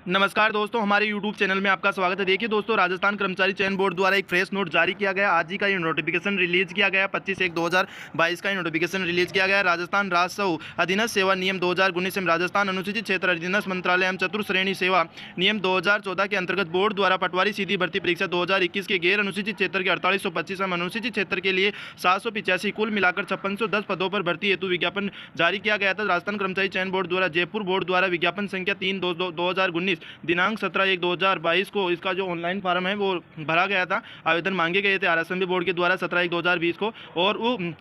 नमस्कार दोस्तों, हमारे YouTube चैनल में आपका स्वागत है। देखिए दोस्तों, राजस्थान कर्मचारी चयन बोर्ड द्वारा एक फ्रेश नोट जारी किया गया। आज ही का ये नोटिफिकेशन रिलीज किया गया। 25/1/2022 का ये नोटिफिकेशन रिलीज किया गया। राजस्थान राजस्व अधीनस्थ सेवा नियम 2019 एवं राजस्थान अनुसूचित क्षेत्र अधीनस्थ मंत्रालय एवं चतुर्श्रेणी सेवा नियम 2014 के अंतर्गत बोर्ड द्वारा पटवारी सीधी भर्ती परीक्षा 2021 के गैर अनुसूचित क्षेत्र के 4825 एवं अनुसूचित क्षेत्र के लिए 785 कुल मिलाकर 5610 पदों पर भर्ती हेतु विज्ञापन जारी किया गया था। राजस्थान कर्मचारी चयन बोर्ड द्वारा जयपुर बोर्ड द्वारा विज्ञापन संख्या 3/2019 दिनांक 17/1/2022 को इसका जो ऑनलाइन फॉर्म है वो भरा गया था। आवेदन मांगे गए थे आरएसएमबी बोर्ड के द्वारा 17/1/2020 को, और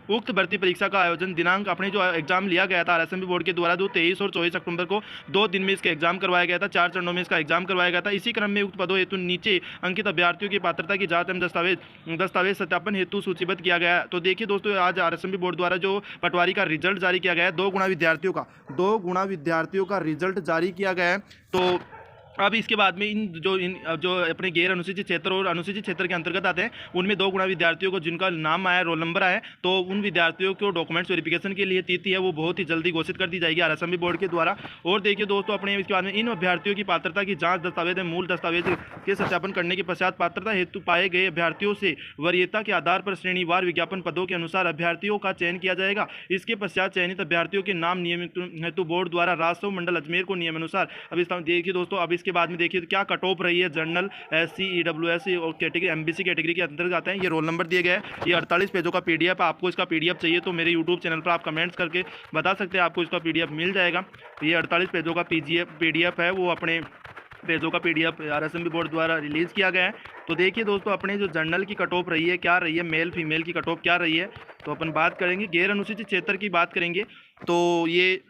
उक्त भर्ती परीक्षा का आयोजन दिनांक अपने जो एग्जाम लिया गया था आरएसएमबी बोर्ड के द्वारा 23 और 24 अक्टूबर को 2 दिन में इसका एग्जाम करवाया गया था। 4 चरणों में इसका एग्जाम करवाया गया था। इसी क्रम में उक्त पदों हेतु नीचे अंकित अभ्यर्थियों की पात्रता की जांच एवं दस्तावेज सत्यापन हेतु सूचीबद्ध किया गया। तो देखिए दोस्तों, आज आरएसएमबी बोर्ड द्वारा जो पटवारी का रिजल्ट जारी किया गया है, 2 गुणा विद्यार्थियों का रिजल्ट जारी किया गया है। तो अब इसके बाद में जो अपने गैर अनुसूचित क्षेत्र और अनुसूचित क्षेत्र के अंतर्गत आते हैं, उनमें 2 गुणा विद्यार्थियों को जिनका नाम आया, रोल नंबर आया, तो उन विद्यार्थियों को डॉक्यूमेंट्स वेरिफिकेशन के लिए तिथि है वो बहुत ही जल्दी घोषित कर दी जाएगी आरएसएमबी बोर्ड के द्वारा। और देखिए दोस्तों, अपने इसके बाद में इन अभ्यर्थियों की पात्रता की जाँच दस्तावेज मूल दस्तावेज के सत्यापन करने के पश्चात पात्रता हेतु पाए गए अभ्यर्थियों से वरीयता के आधार पर श्रेणीवार विज्ञापन पदों के अनुसार अभ्यर्थियों का चयन किया जाएगा। इसके पश्चात चयनित अभ्यर्थियों के नाम नियमित हेतु बोर्ड द्वारा राजस्व मंडल अजमेर को नियमानुसार, अब इस देखिए दोस्तों, अब इसके बाद में देखिए क्या कट ऑफ रही है। जनरल, एससी, ईडब्ल्यूएस और कैटेगरी, एमबीसी कैटेगरी के अंतर्गत आते हैं। ये रोल नंबर दिए गए हैं। ये 48 पेजों का पीडीएफ है। आपको इसका पीडीएफ चाहिए तो मेरे यूट्यूब चैनल पर आप कमेंट्स करके बता सकते हैं, आपको इसका पीडीएफ मिल जाएगा। ये 48 पेजों का पीडीएफ है, वो अपने पेजों का पीडीएफ आरएसएमबी बोर्ड द्वारा रिलीज किया गया है। तो देखिए दोस्तों, अपने जो जनरल की कट ऑफ रही है, क्या रही है, मेल फीमेल की कट ऑफ क्या रही है, तो अपन बात करेंगे। गैर अनुसूचित क्षेत्र की बात करेंगे तो ये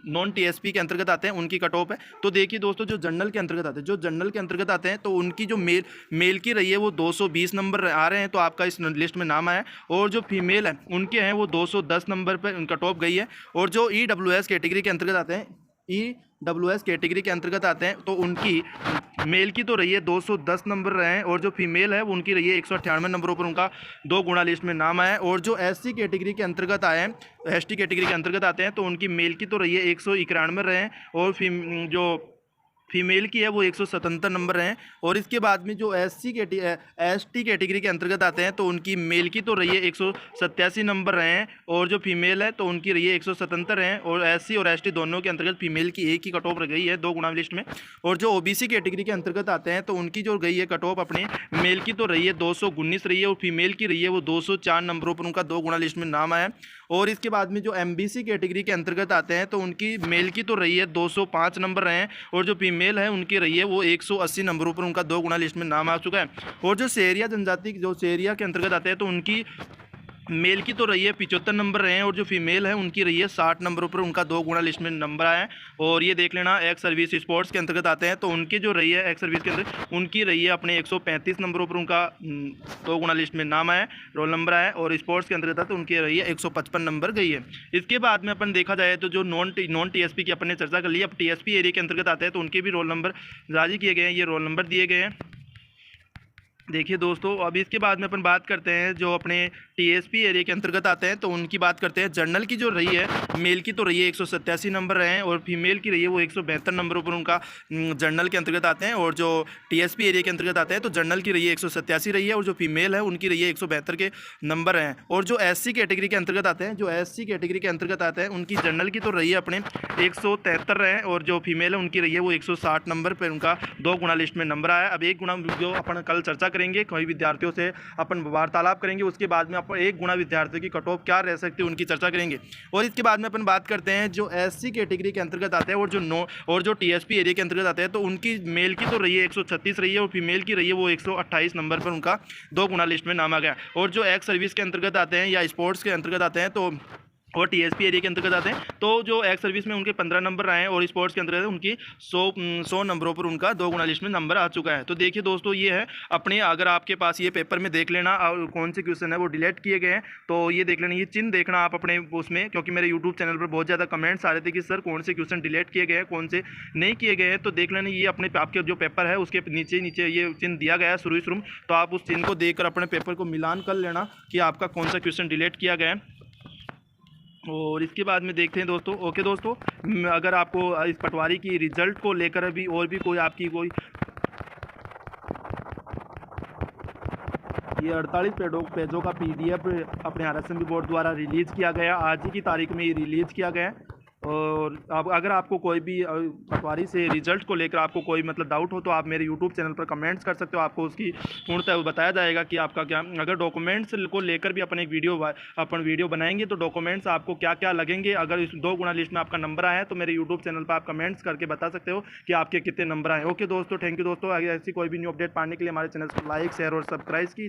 नॉन टीएसपी के अंतर्गत आते हैं, उनकी कट ऑफ है। तो देखिए दोस्तों, जो जनरल के अंतर्गत आते हैं, तो उनकी जो मेल की रही है वो 220 नंबर आ रहे हैं, तो आपका इस लिस्ट में नाम आया। और जो फीमेल है उनके हैं वो 210 नंबर पर कट ऑफ गई है। और जो ईडब्ल्यूएस कैटेगरी के अंतर्गत आते हैं, तो उनकी मेल की तो रही है 210 नंबर रहे हैं, और जो फीमेल है वो उनकी रही है 198 नंबरों पर उनका 2 गुणा लिस्ट में नाम आया है। और जो एससी कैटेगरी के अंतर्गत आए हैं, एसटी कैटेगरी के अंतर्गत आते हैं, तो उनकी मेल की तो रही है 191 रहे हैं, और जो फीमेल की है वो 177 नंबर हैं। और इसके बाद में जो एसटी कैटेगरी के अंतर्गत आते हैं, तो उनकी मेल की तो रही है 187 नंबर रहे हैं, और जो फीमेल है तो उनकी रही है 177 हैं। और एससी और एसटी दोनों के अंतर्गत फीमेल की एक ही कट ऑफ गई है 2 गुणा लिस्ट में। और जो ओबीसी कैटेगरी के अंतर्गत आते हैं, तो उनकी जो गई है कट ऑफ अपने मेल की तो रही है 219 रही है, और फीमेल की रही है वो 204 नंबरों पर उनका 2 गुणा लिस्ट में नाम आया। और इसके बाद में जो एमबीसी कैटेगरी के अंतर्गत आते हैं, तो उनकी मेल की तो रही है 205 नंबर रहे हैं, और जो फीमेल है उनकी रही है वो 180 नंबरों पर उनका 2 गुणा लिस्ट में नाम आ चुका है। और जो शहरिया जनजाति के अंतर्गत आते हैं, तो उनकी मेल की तो रही है 75 नंबर रहे हैं, और जो फीमेल है उनकी रही है 60 नंबरों पर उनका 2 गुणा लिस्ट में नंबर आया है। और ये देख लेना, एक्स सर्विस स्पोर्ट्स के अंतर्गत आते हैं, तो उनकी जो रही है एक्स सर्विस के अंदर उनकी रही है अपने 135 नंबरों पर उनका 2 गुणा लिस्ट में नाम आया, रोल नंबर आया। और स्पोर्ट्स के अंतर्गत तो उनकी रही है 155 नंबर गई है। इसके बाद में अपन देखा जाए तो जो नॉन टीएसपी की अपन ने चर्चा कर ली। अब टीएसपी एरिया के अंतर्गत आते हैं, तो उनके भी रोल नंबर जारी किए गए हैं। ये रोल नंबर दिए गए हैं। देखिए दोस्तों, अब इसके बाद में अपन बात करते हैं जो अपने टीएसपी एरिया के अंतर्गत आते हैं, तो उनकी बात करते हैं। जनरल की जो रही है, मेल की तो रही है 187 नंबर रहे हैं, और फीमेल की रही है वो 172 नंबरों पर उनका जनरल के अंतर्गत आते हैं। और जो टीएसपी एरिया के अंतर्गत आते हैं, तो जनरल की रही है 187 रही है, और जो फीमेल है उनकी रही है 172 के नंबर हैं। और जो एससी कैटेगरी के अंतर्गत आते हैं, उनकी जनरल की तो रही है अपने 173 रहे हैं, और जो फीमेल है उनकी रही है वो 160 नंबर पर उनका 2 गुणा लिस्ट में नंबर आया। अब 1 गुणा जो अपन कल चर्चा करेंगे, कई विद्यार्थियों से अपन वार्तालाप करेंगे, उसके बाद में अपन 1 गुणा विद्यार्थियों की कट ऑफ क्या रह सकती है उनकी चर्चा करेंगे। और इसके बाद में अपन बात करते हैं जो एससी कैटेगरी के अंतर्गत आते हैं और जो टीएसपी एरिया के अंतर्गत आते हैं, तो उनकी मेल की तो रही है 136 रही है, और फीमेल की रही है वो 128 नंबर पर उनका 2 गुणा लिस्ट में नाम आ गया। और जो एक्स सर्विस के अंतर्गत आते हैं या स्पोर्ट्स के अंतर्गत आते हैं, तो और टीएसपी एरिया के अंतर्गत आते हैं, तो जो एक्स सर्विस में उनके 15 नंबर आए हैं, और स्पोर्ट्स के अंतर्गत उनकी 100 नंबरों पर उनका 2 गुणा लिस्ट में नंबर आ चुका है। तो देखिए दोस्तों, ये है अपने, अगर आपके पास ये पेपर में देख लेना और कौन से क्वेश्चन है वो डिलीट किए गए हैं, तो ये देख लेना, ये चिन्ह देखना आप अपने उसमें, क्योंकि मेरे यूट्यूब चैनल पर बहुत ज़्यादा कमेंट्स आ रहे थे कि सर कौन से क्वेश्चन डिलीट किए गए हैं, कौन से नहीं किए गए हैं। तो देख लेना, ये अपने आपके जो पेपर है उसके नीचे ये चिन्ह दिया गया है शुरू, तो आप उस चिन्ह को देखकर अपने पेपर को मिलान कर लेना कि आपका कौन सा क्वेश्चन डिलीट किया गया है। और इसके बाद में देखते हैं दोस्तों। ओके दोस्तों, अगर आपको इस पटवारी की रिजल्ट को लेकर भी और भी कोई आपकी कोई ये 48 पेजों का PDF अपने RSMB बोर्ड द्वारा रिलीज़ किया गया, आज ही की तारीख में ये रिलीज़ किया गया है। और अब अगर आपको कोई भी पटवारी से रिजल्ट को लेकर आपको कोई मतलब डाउट हो तो आप मेरे यूट्यूब चैनल पर कमेंट्स कर सकते हो, आपको उसकी पूर्णतः बताया जाएगा कि आपका क्या, अगर डॉक्यूमेंट्स को लेकर भी अपन वीडियो बनाएंगे तो डॉक्यूमेंट्स आपको क्या क्या लगेंगे। अगर इस 2 गुणा लिस्ट में आपका नंबर आया है तो मेरे यूट्यूब चैनल पर आप कमेंट्स करके बता सकते हो कि आपके कितने नंबर आए। ओके दोस्तों, थैंक यू दोस्तों। अगर ऐसी कोई भी न्यू अपडेट पाने के लिए हमारे चैनल को लाइक, शेयर और सब्सक्राइब की